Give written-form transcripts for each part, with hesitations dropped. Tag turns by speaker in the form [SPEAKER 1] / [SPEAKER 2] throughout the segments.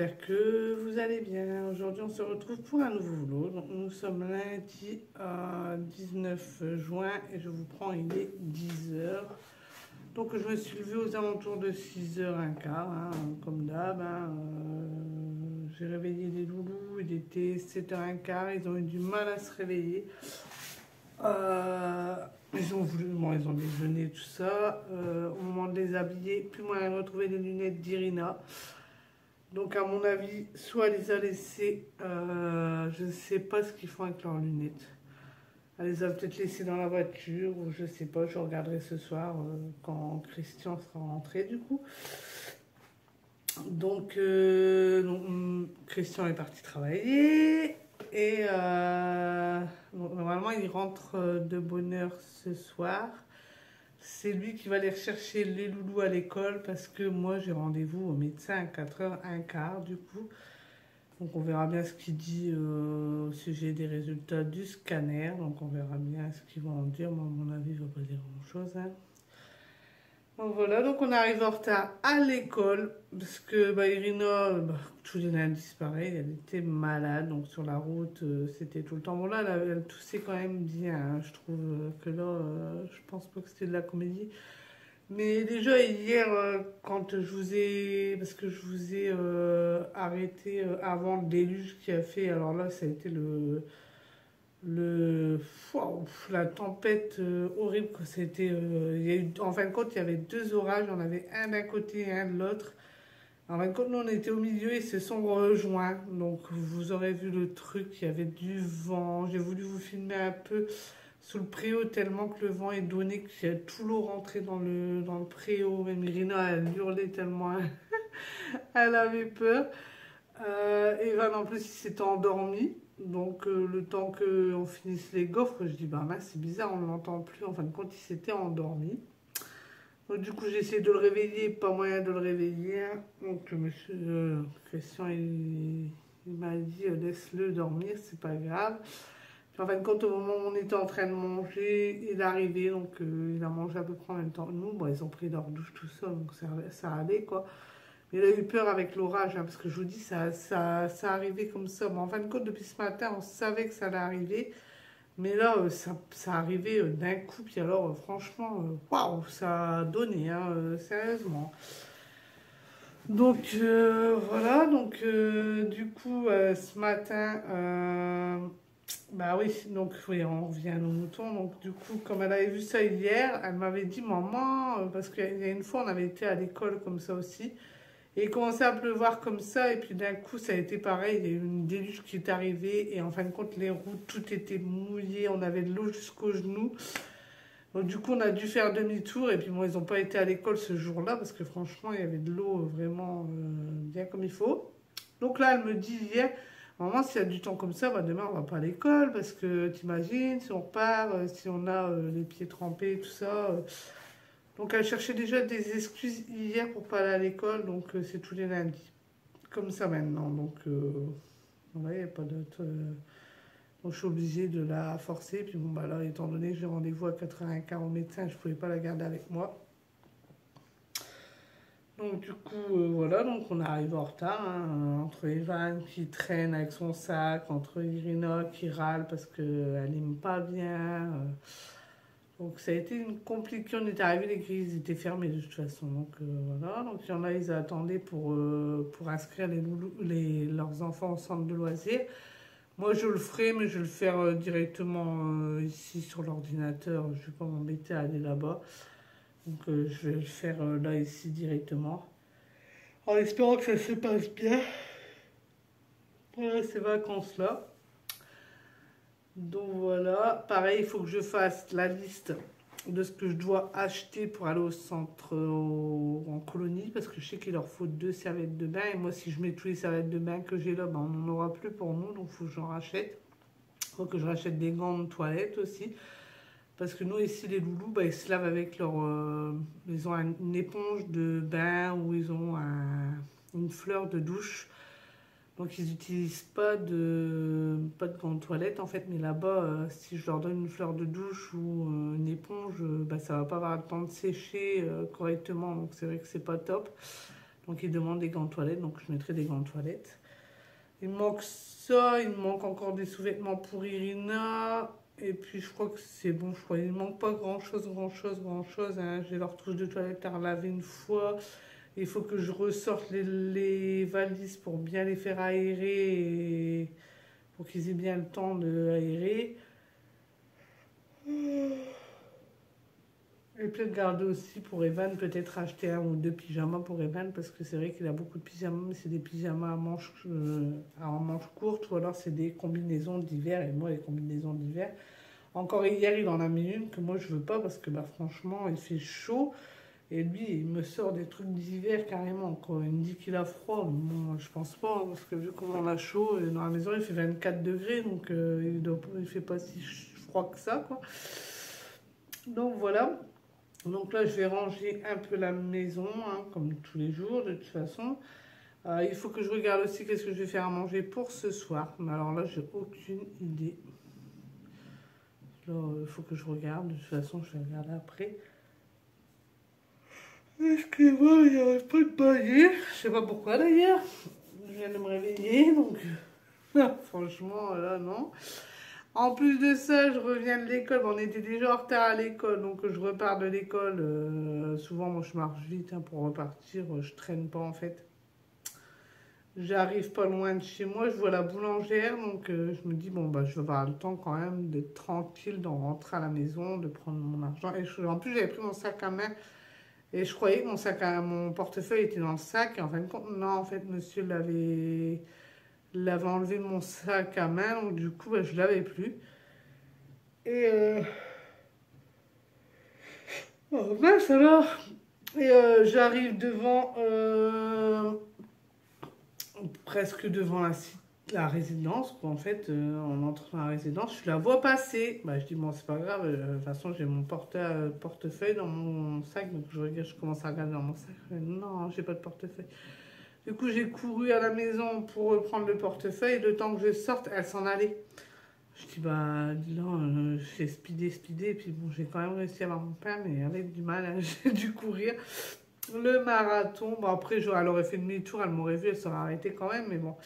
[SPEAKER 1] j'espère que vous allez bien. Aujourd'hui, on se retrouve pour un nouveau vlog. Donc, nous sommes lundi 19 juin et je vous prends, il est 10 heures. Donc, je me suis levée aux alentours de 6h15, hein, comme d'hab. J'ai réveillé les loulous, il était 7h15, ils ont eu du mal à se réveiller. Ils ont voulu, bon, ils ont déjeuné, tout ça. Au moment de les habiller, plus moyen de retrouver les lunettes d'Irina. Donc à mon avis, soit elle les a laissées, je ne sais pas ce qu'ils font avec leurs lunettes. Elle les a peut-être laissées dans la voiture, ou je ne sais pas, je regarderai ce soir quand Christian sera rentré du coup. Donc, Christian est parti travailler et normalement il rentre de bonne heure ce soir. C'est lui qui va aller chercher les loulous à l'école parce que moi j'ai rendez-vous au médecin à 4h15 du coup. Donc on verra bien ce qu'il dit au sujet des résultats du scanner. Donc on verra bien ce qu'ils vont en dire. Moi à mon avis il ne va pas dire grand-chose. Hein. Donc voilà, donc on arrive en retard à l'école parce que Irina, tous les lundis pareil, elle était malade. Donc sur la route c'était tout le temps. Bon là elle toussait quand même bien. Hein. Je trouve que là, je pense pas que c'était de la comédie. Mais déjà hier, quand je vous ai, parce que je vous ai arrêté avant le déluge qui a fait, alors là ça a été la tempête horrible que c'était. Il y a eu, en fin de compte, il y avait deux orages, on avait un d'un côté et un de l'autre. En fin de compte, nous on était au milieu et ils se sont rejoints. Donc vous aurez vu le truc, il y avait du vent. J'ai voulu vous filmer un peu sous le préau tellement que le vent est donné, qu'il y a tout l'eau rentré dans le préau. Même Irina, elle hurlait tellement elle avait peur. Evan, en plus, il s'était endormi. Donc, le temps qu'on finisse les gaufres, je dis, bah mince, c'est bizarre, on ne l'entend plus. En fin de compte, il s'était endormi. Donc, du coup, j'ai essayé de le réveiller, pas moyen de le réveiller. Hein. Donc, monsieur Christian, il m'a dit, laisse-le dormir, c'est pas grave. En fin de compte, au moment où on était en train de manger, il est arrivé, donc il a mangé à peu près en même temps que nous. Bon, ils ont pris leur douche tout ça, donc ça allait, quoi. Mais il a eu peur avec l'orage, hein, parce que je vous dis, ça arrivait comme ça. Bon, en fin de compte, depuis ce matin, on savait que ça allait arriver. Mais là, ça arrivait d'un coup. Puis alors, franchement, waouh, ça a donné, hein, sérieusement. Donc, voilà. Donc, du coup, ce matin... bah oui, donc oui, on revient à nos moutons. Donc du coup, comme elle avait vu ça hier, elle m'avait dit, maman, parce qu'il y a une fois, on avait été à l'école comme ça aussi, et il commençait à pleuvoir comme ça, et puis d'un coup, ça a été pareil, il y a eu une déluge qui est arrivée, et en fin de compte, les routes, tout était mouillé, on avait de l'eau jusqu'aux genoux. Donc du coup, on a dû faire demi-tour, et puis bon, ils n'ont pas été à l'école ce jour-là, parce que franchement, il y avait de l'eau vraiment bien comme il faut. Donc là, elle me dit hier, maman, s'il y a du temps comme ça, bah, demain on va pas à l'école parce que t'imagines, si on repart, si on a les pieds trempés, tout ça. Donc elle cherchait déjà des excuses hier pour pas aller à l'école, donc c'est tous les lundis. Comme ça maintenant, donc voilà, il n'y a pas d'autre. Donc je suis obligée de la forcer. Puis bon, bah là, étant donné que j'ai rendez-vous à 4h15 au médecin, je ne pouvais pas la garder avec moi. Donc du coup, voilà, donc on arrive en retard, hein, entre Evan qui traîne avec son sac, entre Irina qui râle parce qu'elle n'aime pas bien. Donc ça a été une compliquée, on est arrivé, les grilles étaient fermées de toute façon. Donc voilà, donc il y en a, ils attendaient pour inscrire leurs enfants au centre de loisirs. Moi je le ferai, mais je vais le faire directement ici sur l'ordinateur, je ne vais pas m'embêter à aller là-bas. Donc je vais le faire là ici directement. En espérant que ça se passe bien. Voilà ces vacances-là. Donc voilà. Pareil, il faut que je fasse la liste de ce que je dois acheter pour aller au centre en colonie. Parce que je sais qu'il leur faut 2 serviettes de bain. Et moi, si je mets tous les serviettes de bain que j'ai là, ben, on n'en aura plus pour nous. Donc il faut que j'en rachète. Il faut que je rachète des gants de toilette aussi. Parce que nous, ici, les loulous, bah, ils se lavent avec leur... ils ont une éponge de bain ou ils ont une fleur de douche. Donc, ils n'utilisent pas pas de gants de toilette, en fait. Mais là-bas, si je leur donne une fleur de douche ou une éponge, bah, ça va pas avoir le temps de sécher correctement. Donc, c'est vrai que c'est pas top. Donc il demande des gants de toilette, donc je mettrai des gants de toilette. Il me manque ça, il me manque encore des sous-vêtements pour Irina. Et puis je crois que c'est bon, je crois qu'il ne manque pas grand-chose. Hein. J'ai leur trousse de toilette à relaver une fois. Il faut que je ressorte les valises pour bien les faire aérer, et pour qu'ils aient bien le temps d'aérer. Et peut-être garder aussi pour Evan, peut-être acheter 1 ou 2 pyjamas pour Evan, parce que c'est vrai qu'il a beaucoup de pyjamas, mais c'est des pyjamas à manches courtes, ou alors c'est des combinaisons d'hiver, et moi les combinaisons d'hiver, encore hier il en a mis une que moi je veux pas, parce que bah, franchement il fait chaud, et lui il me sort des trucs d'hiver carrément, quoi. Il me dit qu'il a froid, mais bon, je pense pas, hein, parce que vu comment on a chaud, dans la maison il fait 24 degrés, donc il fait pas si froid que ça, quoi. Donc voilà. Donc là, je vais ranger un peu la maison, hein, comme tous les jours, de toute façon. Il faut que je regarde aussi qu'est-ce que je vais faire à manger pour ce soir. Mais alors là, j'ai aucune idée. Il faut que je regarde. De toute façon, je vais regarder après. Excusez-moi, il n'y a pas de bailler. Je sais pas pourquoi d'ailleurs. Je viens de me réveiller, donc... franchement, là, non. En plus de ça, je reviens de l'école. On était déjà en retard à l'école, donc je repars de l'école. Souvent, moi, je marche vite hein, pour repartir. Je traîne pas en fait. J'arrive pas loin de chez moi. Je vois la boulangère, donc je me dis bon bah je vais avoir le temps quand même d'être tranquille, d'en rentrer à la maison, de prendre mon argent. Et en plus, j'avais pris mon sac à main et je croyais que mon portefeuille était dans le sac. Et en fin de compte, non, en fait, monsieur l'avait enlevé de mon sac à main, donc du coup, bah, je l'avais plus. Et oh mince alors. Et j'arrive devant, presque devant la résidence, quoi. En fait, on entre dans la résidence, je la vois passer. Bah, je dis, bon, c'est pas grave, de toute façon, j'ai mon portefeuille dans mon sac, donc je commence à regarder dans mon sac. Non, j'ai pas de portefeuille. Du coup, j'ai couru à la maison pour reprendre le portefeuille. Le temps que je sorte, elle s'en allait. Je dis, bah, dis donc, j'ai speedé. Et puis, bon, j'ai quand même réussi à avoir mon pain, mais avec du mal, hein, j'ai dû courir le marathon. Bon, après, elle aurait fait demi-tour, elle m'aurait vu, elle serait arrêtée quand même. Mais bon,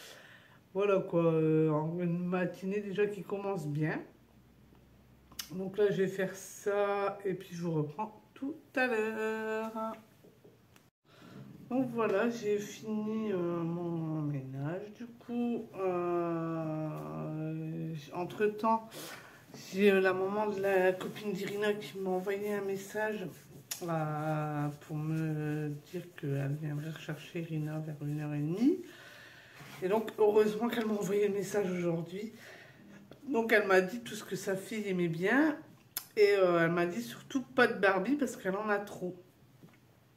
[SPEAKER 1] voilà quoi. Une matinée déjà qui commence bien. Donc là, je vais faire ça. Et puis, je vous reprends tout à l'heure. Donc voilà, j'ai fini mon ménage. Du coup, entre-temps, j'ai la maman de la copine d'Irina qui m'a envoyé un message pour me dire qu'elle viendrait rechercher Irina vers 1h30. Et donc, heureusement qu'elle m'a envoyé le message aujourd'hui. Donc, elle m'a dit tout ce que sa fille aimait bien. Et elle m'a dit surtout pas de Barbie parce qu'elle en a trop.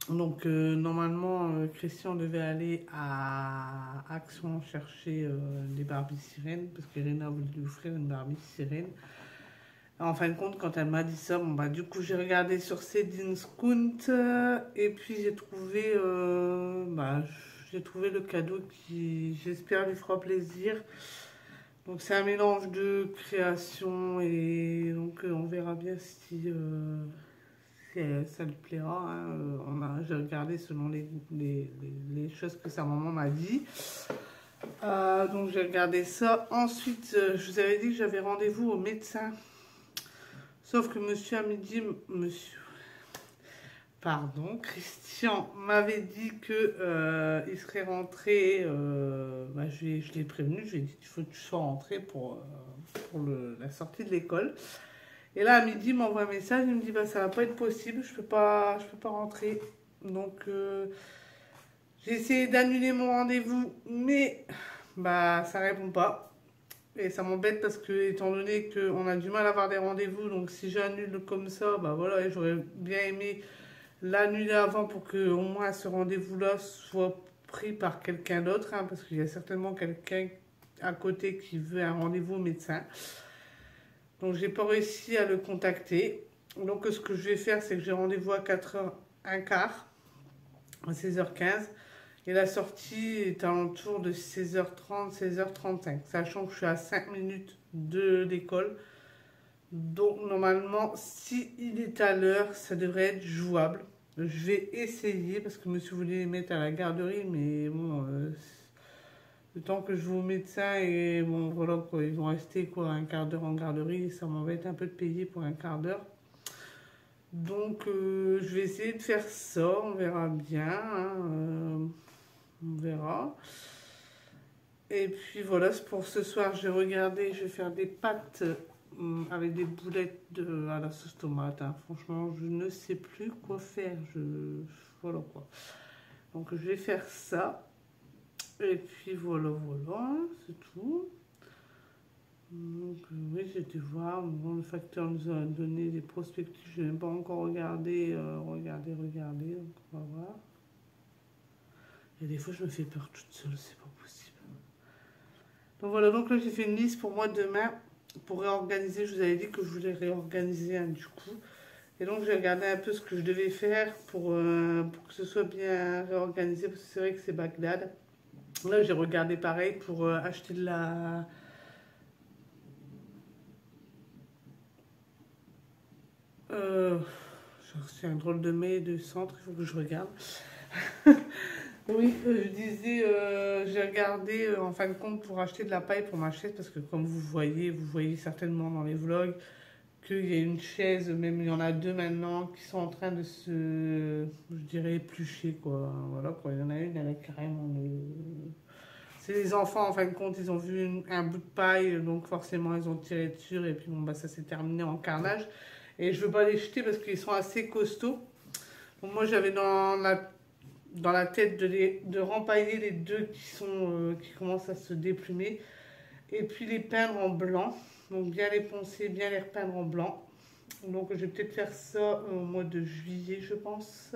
[SPEAKER 1] Donc normalement Christian devait aller à Action chercher des Barbies sirènes parce qu'Irina voulait lui offrir une Barbie sirène. En fin de compte, quand elle m'a dit ça, bon bah du coup j'ai regardé sur Cdiscount et puis j'ai trouvé le cadeau qui j'espère lui fera plaisir. Donc c'est un mélange de création et donc on verra bien si ça lui plaira. Hein. J'ai regardé selon les choses que sa maman m'a dit. Donc j'ai regardé ça. Ensuite, je vous avais dit que j'avais rendez-vous au médecin. Sauf que monsieur à midi, Christian m'avait dit que il serait rentré. Je l'ai prévenu, je lui ai dit qu'il faut que tu sois rentré pour la sortie de l'école. Et là, à midi, il m'envoie un message, il me dit, bah, ça va pas être possible, je peux pas rentrer. Donc, j'ai essayé d'annuler mon rendez-vous, mais bah, ça répond pas. Et ça m'embête parce que, étant donné qu'on a du mal à avoir des rendez-vous, donc si j'annule comme ça, bah voilà, et j'aurais bien aimé l'annuler avant pour que au moins ce rendez-vous-là soit pris par quelqu'un d'autre, hein, parce qu'il y a certainement quelqu'un à côté qui veut un rendez-vous au médecin. Donc, j'ai pas réussi à le contacter. Donc, ce que je vais faire, c'est que j'ai rendez-vous à 4h15, à 16h15. Et la sortie est à l'entour de 16h30, 16h35. Sachant que je suis à 5 minutes de l'école. Donc, normalement, s'il est à l'heure, ça devrait être jouable. Je vais essayer parce que monsieur voulait les mettre à la garderie, mais bon, le temps que je vais au médecin et bon, voilà quoi, ils vont rester quoi, un quart d'heure en garderie, ça m'embête un peu de payer pour un quart d'heure. Donc, je vais essayer de faire ça, on verra bien, hein, on verra. Et puis voilà, pour ce soir, j'ai regardé, je vais faire des pâtes avec des boulettes à la sauce tomate. Hein. Franchement, je ne sais plus quoi faire. Voilà quoi. Donc, je vais faire ça. Et puis voilà, voilà, c'est tout. Donc, oui, j'ai été voir. Bon, le facteur nous a donné des prospectus. Je n'ai pas encore regardé. Regardé. Donc, on va voir. Et des fois, je me fais peur toute seule. C'est pas possible. Donc voilà, donc là j'ai fait une liste pour moi demain pour réorganiser. Je vous avais dit que je voulais réorganiser du coup. Et donc j'ai regardé un peu ce que je devais faire pour que ce soit bien réorganisé. Parce que c'est vrai que c'est Bagdad. Là j'ai regardé pareil pour acheter de la... j'ai reçu un drôle de mail de centre, il faut que je regarde. Oui, je disais, j'ai regardé en fin de compte pour acheter de la paille pour ma chaise parce que comme vous voyez certainement dans les vlogs qu'il y a une chaise, même il y en a deux maintenant qui sont en train de se, je dirais, éplucher quoi. Voilà quoi, il y en a une, elle a carrément c'est les enfants en fin de compte, ils ont vu un bout de paille donc forcément ils ont tiré dessus et puis bon bah ça s'est terminé en carnage et je veux pas les jeter parce qu'ils sont assez costauds. Donc moi j'avais dans la tête de rempailler les deux qui commencent à se déplumer et puis les peindre en blanc, donc bien les poncer, bien les repeindre en blanc. Donc je vais peut-être faire ça au mois de juillet je pense.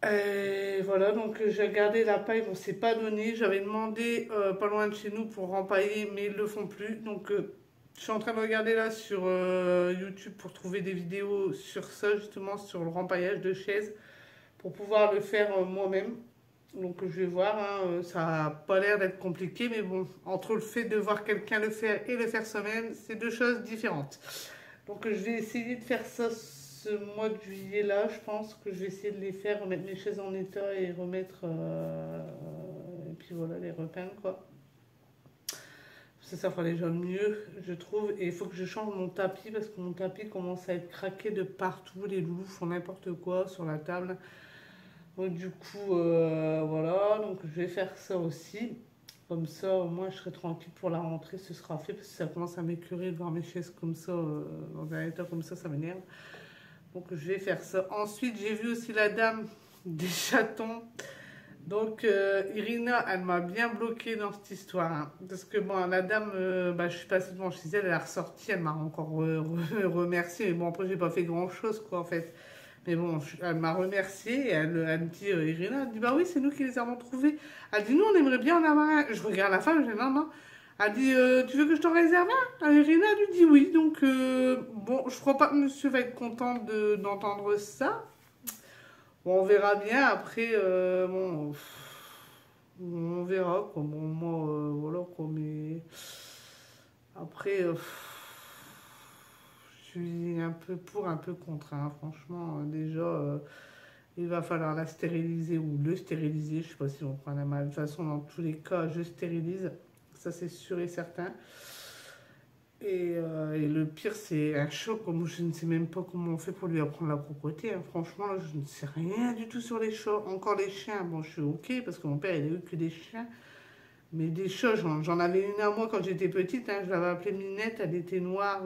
[SPEAKER 1] Et voilà, donc j'ai regardé la paille, bon c'est pas donné, j'avais demandé pas loin de chez nous pour rempailler mais ils le font plus, donc je suis en train de regarder là sur YouTube pour trouver des vidéos sur ça justement, sur le rempaillage de chaises pour pouvoir le faire moi-même. Donc je vais voir, hein, ça n'a pas l'air d'être compliqué, mais bon, entre le fait de voir quelqu'un le faire et le faire soi-même, c'est deux choses différentes. Donc je vais essayer de faire ça ce mois de juillet là, je pense que je vais essayer de les faire, remettre mes chaises en état et remettre, et puis voilà, les repeindre quoi. Ça fera déjà mieux, je trouve. Et il faut que je change mon tapis parce que mon tapis commence à être craqué de partout. Les loulous font n'importe quoi sur la table. Donc du coup, voilà, donc je vais faire ça aussi. Comme ça, au moins, je serai tranquille pour la rentrée, ce sera fait. Parce que ça commence à m'écœurer de voir mes chaises comme ça, dans un état comme ça m'énerve. Donc je vais faire ça. Ensuite, j'ai vu aussi la dame des chatons. Donc Irina, elle m'a bien bloquée dans cette histoire. Hein, parce que bon, la dame, je suis passée devant chez elle, elle a ressorti, elle m'a encore remercié. Mais bon, après, j'ai pas fait grand-chose, quoi, en fait. Mais bon, elle m'a remercié et elle me dit, Irina, elle dit, bah oui, c'est nous qui les avons trouvés. Elle dit, nous, on aimerait bien en avoir un. Je regarde la femme, je dis, non, non. Elle dit, tu veux que je t'en réserve un? Irina lui dit oui. Donc, bon, je crois pas que monsieur va être content d'entendre ça. Bon, on verra bien. Après, bon, on verra, quoi. Bon, moi, voilà, quoi. Mais après, je suis un peu pour, un peu contre. Hein. Franchement, déjà, il va falloir la stériliser ou le stériliser. Je sais pas si on prend la mal. De toute façon, dans tous les cas, je stérilise. Ça, c'est sûr et certain. Et le pire, c'est un choc. Moi, je ne sais même pas comment on fait pour lui apprendre la propreté. Hein. Franchement, là, je ne sais rien du tout sur les chats. Encore les chiens. Bon, je suis OK parce que mon père, il a eu que des chiens. Mais des chats, j'en avais une à moi quand j'étais petite. Hein. Je l'avais appelée Minette. Elle était noire.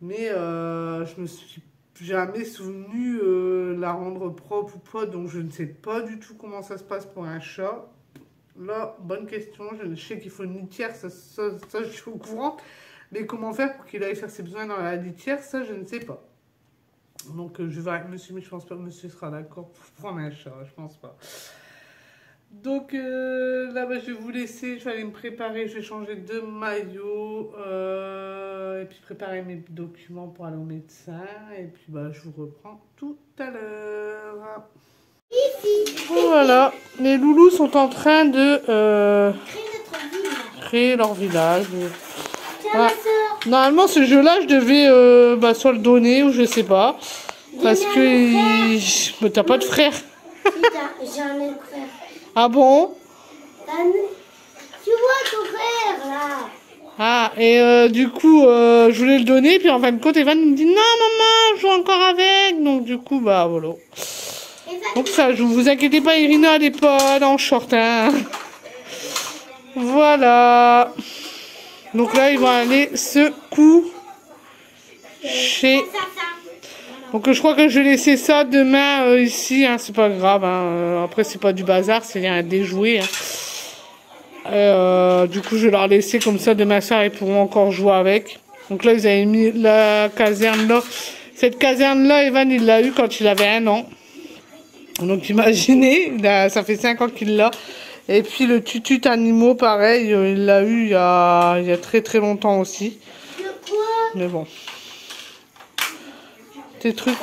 [SPEAKER 1] Mais je me suis jamais souvenu la rendre propre ou pas. Donc, je ne sais pas du tout comment ça se passe pour un chat. Là, bonne question. Je sais qu'il faut une litière, ça, je suis au courant. Mais comment faire pour qu'il aille faire ses besoins dans la litière, ça, je ne sais pas. Donc, je vais avec monsieur, mais je pense pas que monsieur sera d'accord pour prendre un chat. Je pense pas. Donc, là, je vais vous laisser. Je vais aller me préparer. Je vais changer de maillot. Et puis, préparer mes documents pour aller au médecin. Et puis, je vous reprends tout à l'heure. Voilà, les loulous sont en train de créer leur village.
[SPEAKER 2] Tiens, ma soeur.
[SPEAKER 1] Normalement, ce jeu-là, je devais soit le donner ou je sais pas. Parce que t'as pas de frère.
[SPEAKER 2] J'ai un autre frère.
[SPEAKER 1] Ah bon?
[SPEAKER 2] Tu vois ton frère là?
[SPEAKER 1] Ah, et du coup, je voulais le donner, puis en fin de compte, Evan me dit non, maman, je joue encore avec. Donc, du coup, bah voilà. Donc, ça joue. Vous inquiétez pas, Irina, elle est pas en short, hein. Voilà. Donc là, ils vont aller se coucher. Donc, je crois que je vais laisser ça demain ici, hein, c'est pas grave. Hein. Après, c'est pas du bazar, c'est rien à déjouer. Hein. Du coup, je vais leur laisser comme ça demain soir, ils pourront encore jouer avec. Donc là, ils avaient mis la caserne là. Cette caserne-là, Evan, il l'a eu quand il avait 1 an. Donc imaginez, ça fait 5 ans qu'il l'a. Et puis le tutut animaux, pareil, il l'a eu il y a très très longtemps aussi. Mais bon. Tes trucs.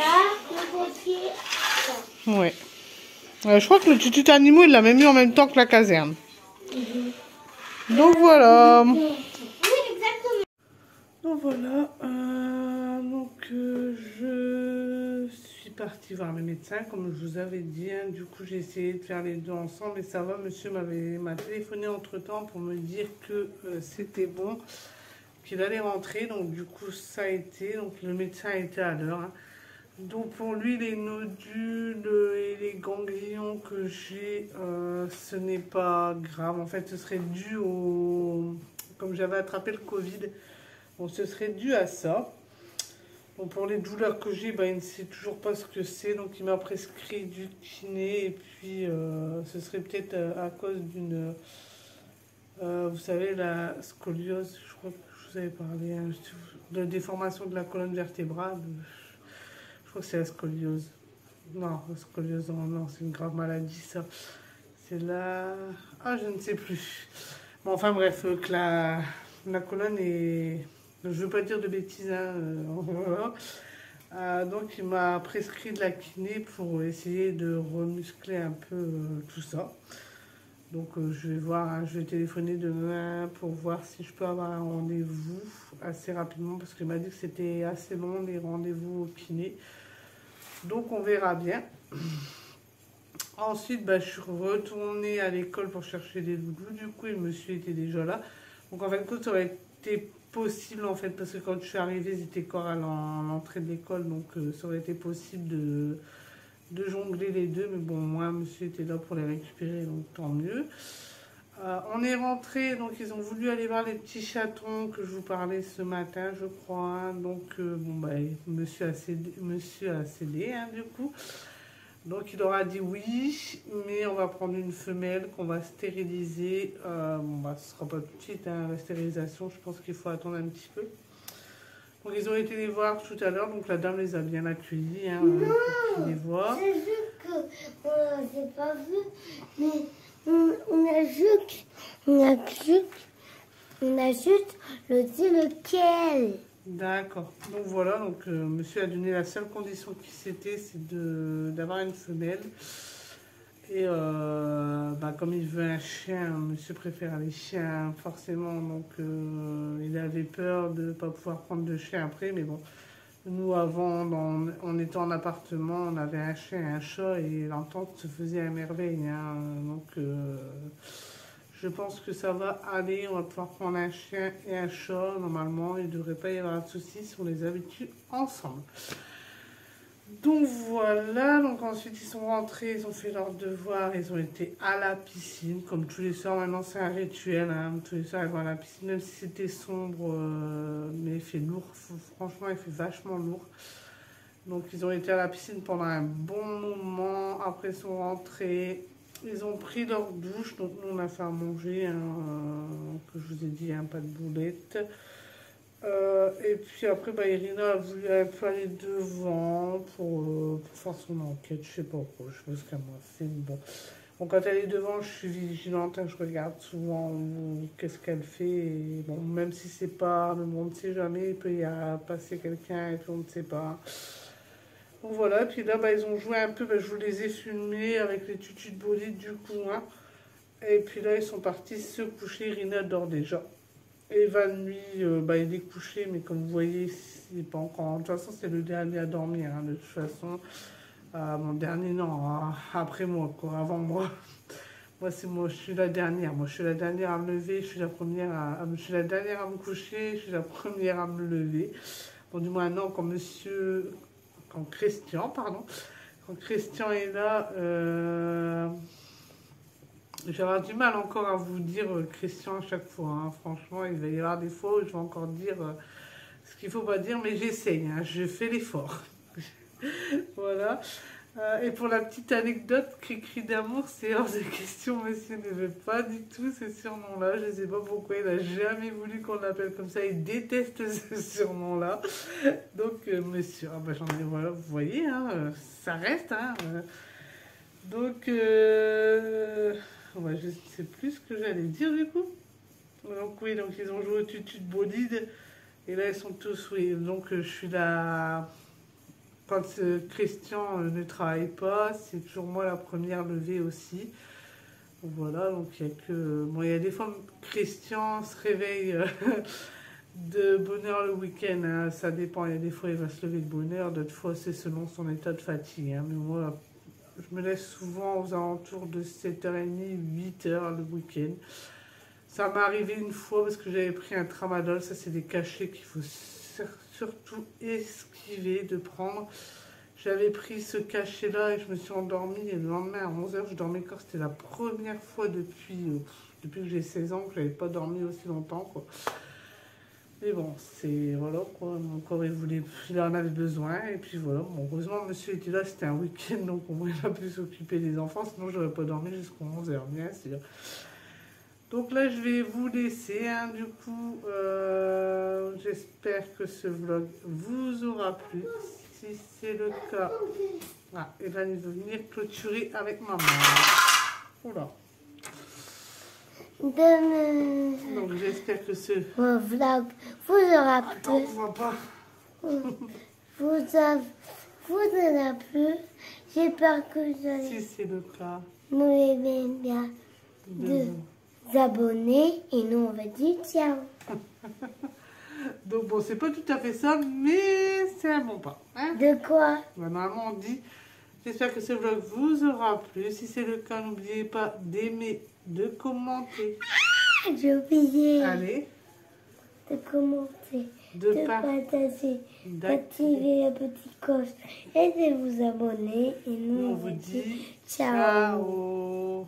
[SPEAKER 1] Ouais. Je crois que le tutut animaux, il l'a même eu en même temps que la caserne. Donc voilà. Donc voilà. Je suis partie voir le médecin, comme je vous avais dit. Hein. Du coup, j'ai essayé de faire les deux ensemble et ça va. Monsieur m'a téléphoné entre-temps pour me dire que c'était bon, qu'il allait rentrer. Donc du coup, ça a été. Donc le médecin a été à l'heure. Hein. Donc pour lui, les nodules et les ganglions que j'ai, ce n'est pas grave. En fait, ce serait dû au... Comme j'avais attrapé le Covid, bon, ce serait dû à ça. Bon, pour les douleurs que j'ai, il ne sait toujours pas ce que c'est. Donc il m'a prescrit du kiné. Et puis, ce serait peut-être à cause d'une... vous savez, la scoliose, je crois que je vous avais parlé, hein, de déformation de la colonne vertébrale. Je crois que c'est la scoliose. Non, la scoliose, non, c'est une grave maladie, ça. C'est la... Ah, je ne sais plus. Bon, enfin bref, que la colonne est... Je ne veux pas dire de bêtises, hein, voilà. Donc, il m'a prescrit de la kiné pour essayer de remuscler un peu tout ça. Donc, je vais voir, hein, je vais téléphoner demain pour voir si je peux avoir un rendez-vous assez rapidement, parce qu'il m'a dit que c'était assez long, les rendez-vous au kiné. Donc on verra bien. Ensuite, je suis retournée à l'école pour chercher des doudous. Du coup, le monsieur était déjà là. Donc en fin de compte, ça aurait été possible en fait, parce que quand je suis arrivée, ils étaient encore à l'entrée de l'école. Donc ça aurait été possible de jongler les deux. Mais bon, moi, monsieur était là pour les récupérer, donc tant mieux. On est rentré, donc ils ont voulu aller voir les petits chatons que je vous parlais ce matin, je crois. Donc, monsieur a cédé, hein, du coup. Donc, il leur a dit oui, mais on va prendre une femelle qu'on va stériliser. Ce sera pas tout de suite, hein, la stérilisation, je pense qu'il faut attendre un petit peu. Donc, ils ont été les voir tout à l'heure, donc la dame les a bien accueillis, hein, pour les voir.
[SPEAKER 2] C'est juste qu'on ne s'est pas vu, mais... On a juste le dit lequel.
[SPEAKER 1] D'accord. Donc voilà, donc monsieur a donné la seule condition qui c'était, c'est d'avoir une femelle. Et comme il veut un chien, monsieur préfère les chiens forcément, donc il avait peur de ne pas pouvoir prendre de chien après, mais bon. Nous, avant, on était en appartement, on avait un chien et un chat et l'entente se faisait à merveille. Hein. Donc, je pense que ça va aller. On va pouvoir prendre un chien et un chat. Normalement, il ne devrait pas y avoir de soucis si on les habitue ensemble. Donc voilà, donc ensuite ils sont rentrés, ils ont fait leurs devoirs, ils ont été à la piscine, comme tous les soirs. Maintenant c'est un rituel, hein. Tous les soirs ils vont à la piscine, même si c'était sombre, mais il fait lourd, franchement il fait vachement lourd. Donc ils ont été à la piscine pendant un bon moment, après ils sont rentrés, ils ont pris leur douche, donc nous on a fait à manger, hein, que je vous ai dit, hein, pas de boulettes. Et puis après, Irina a voulu un peu aller devant pour faire son enquête. Je sais pas pourquoi, je sais pas ce qu'elle m'a fait. Bon. Bon, quand elle est devant, je suis vigilante, hein, je regarde souvent qu'est-ce qu'elle fait. Et bon, même si c'est pas, même on ne sait jamais, il peut y passer quelqu'un et puis on ne sait pas. Donc voilà, puis là, ils ont joué un peu, je vous les ai filmés avec les tutus de bolide du coup. Hein. Et puis là, ils sont partis se coucher, Irina dort déjà. évanoui, il est couché, mais comme vous voyez, il n'est pas encore. De toute façon, c'est le dernier à dormir. Hein, de toute façon, mon dernier, non, après moi, quoi, avant moi. Moi, je suis la dernière. Moi, je suis la dernière à me lever, je suis la première je suis la dernière à me coucher, je suis la première à me lever. Bon, du moins, non, quand Christian, pardon, quand Christian est là, j'aurai du mal encore à vous dire Christian à chaque fois. Hein. Franchement, il va y avoir des fois où je vais encore dire ce qu'il ne faut pas dire, mais j'essaye, hein, je fais l'effort. Voilà. Et pour la petite anecdote, Cri-Cri d'amour, c'est hors de question, monsieur ne veut pas du tout ce surnom-là. Je ne sais pas pourquoi, il n'a jamais voulu qu'on l'appelle comme ça, il déteste ce surnom-là. Donc, monsieur, j'en ai, voilà, vous voyez, hein, ça reste. Hein, donc, je ne sais plus ce que j'allais dire du coup. Donc, oui, donc ils ont joué au tutu de bolide, et là, ils sont tous, oui, donc je suis là. Quand Christian ne travaille pas, c'est toujours moi la première levée aussi. Voilà, donc il y a que... Bon, il y a des fois, Christian se réveille de bonne heure le week-end, hein, ça dépend. Il y a des fois, il va se lever de bonne heure, d'autres fois, c'est selon son état de fatigue. Hein. Mais moi, je me laisse souvent aux alentours de 7h30, 8h le week-end. Ça m'est arrivé une fois parce que j'avais pris un tramadol, ça c'est des cachets qu'il faut surtout esquiver de prendre. J'avais pris ce cachet-là et je me suis endormie. Et le lendemain à 11h, je dormais encore. C'était la première fois depuis que j'ai 16 ans que je n'avais pas dormi aussi longtemps, quoi. Mais bon, c'est... Voilà, quoi. Mon corps, il en avait besoin. Et puis voilà. Bon, heureusement, monsieur était là. C'était un week-end, donc au moins, il a pu s'occuper des enfants. Sinon, je n'aurais pas dormi jusqu'à 11h, bien sûr. Donc là, je vais vous laisser. Hein, du coup, j'espère que ce vlog vous aura plu. Si c'est le cas, Evan il veut venir clôturer avec maman. Oula. Donc j'espère que ce
[SPEAKER 2] vlog vous aura plu.
[SPEAKER 1] Attends, on voit pas.
[SPEAKER 2] Vous aura plu. J'espère que vous allez.
[SPEAKER 1] Si c'est le cas,
[SPEAKER 2] nous aimez bien de vous abonner et nous on va dire ciao.
[SPEAKER 1] Donc bon, c'est pas tout à fait ça, mais c'est un bon pas. Hein,
[SPEAKER 2] de quoi?
[SPEAKER 1] Normalement on dit, j'espère que ce vlog vous aura plu. Si c'est le cas, n'oubliez pas d'aimer, de commenter.
[SPEAKER 2] J'ai oublié.
[SPEAKER 1] Allez.
[SPEAKER 2] De commenter, de partager, d'activer la petite cloche et de vous abonner. Et nous
[SPEAKER 1] on vous dit
[SPEAKER 2] ciao.
[SPEAKER 1] Ciao.